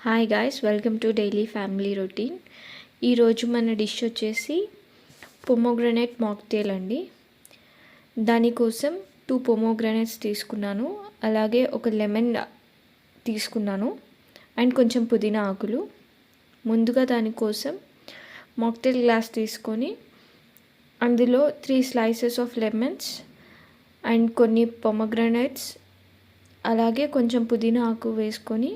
Hi guys, welcome to daily family routine. ఈరోజు మన dish వచ్చేసి పొమోగ్రనేట్ మాక్టైల్ అండి. దానికోసం 2 పొమోగ్రనేట్స్ తీసుకున్నాను, అలాగే ఒక లెమన్ తీసుకున్నాను అండ్ కొంచెం పుదీనా ఆకులు. ముందుగా దానికోసం మాక్టైల్ గ్లాస్ తీసుకొని అందులో 3 స్లైసెస్ ఆఫ్ లెమన్స్ అండ్ కొన్ని పొమోగ్రనేట్స్ అలాగే కొంచెం పుదీనా ఆకు వేసుకొని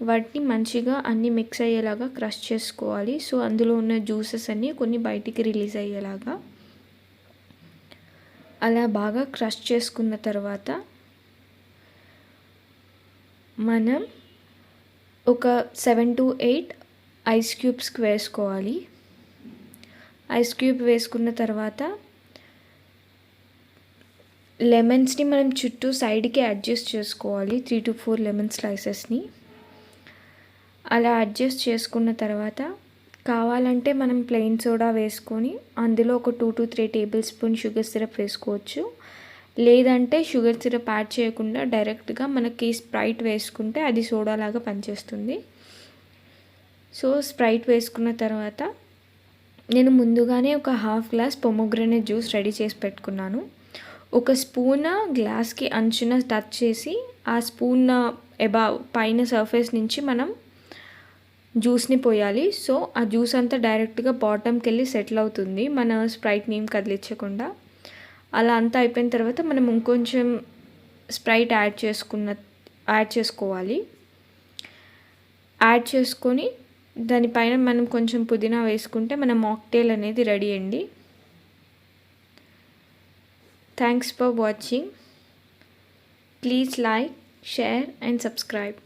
వాటిని మంచిగా అన్నీ మిక్స్ అయ్యేలాగా క్రష్ చేసుకోవాలి. సో అందులో ఉన్న జ్యూసెస్ అన్నీ కొన్ని బయటికి రిలీజ్ అయ్యేలాగా అలా బాగా క్రష్ చేసుకున్న తర్వాత మనం ఒక 7 to 8 ఐస్ క్యూబ్స్కి వేసుకోవాలి. ఐస్ క్యూబ్ వేసుకున్న తర్వాత లెమన్స్ని మనం చుట్టూ సైడ్కి అడ్జస్ట్ చేసుకోవాలి. 3 to 4 లెమన్ స్లైసెస్ని అలా అడ్జస్ట్ చేసుకున్న తర్వాత కావాలంటే మనం ప్లెయిన్ సోడా వేసుకొని అందులో ఒక 2 to 3 table spoon sugar syrup వేసుకోవచ్చు. లేదంటే షుగర్ సిరప్ యాడ్ చేయకుండా డైరెక్ట్గా మనకి స్ప్రైట్ వేసుకుంటే అది సోడా లాగా పనిచేస్తుంది. సో స్ప్రైట్ వేసుకున్న తర్వాత నేను ముందుగానే ఒక half glass pomegranate juice ready చేసి పెట్టుకున్నాను. ఒక స్పూన్ గ్లాస్కి అంచున టచ్ చేసి ఆ స్పూన్ పైన సర్ఫేస్ నుంచి మనం జ్యూస్ని పోయాలి. సో ఆ జ్యూస్ అంతా డైరెక్ట్గా బాటమ్కి వెళ్ళి సెటిల్ అవుతుంది, మన స్ప్రైట్ని ఏం కదిలించకుండా. అలా అంతా అయిపోయిన తర్వాత మనం ఇంకొంచెం స్ప్రైట్ యాడ్ చేసుకోవాలి. యాడ్ చేసుకొని దానిపైన మనం కొంచెం పుదీనా వేసుకుంటే మన మాక్టైల్ అనేది రెడీ అండి. Thanks for watching. Please like, share and subscribe.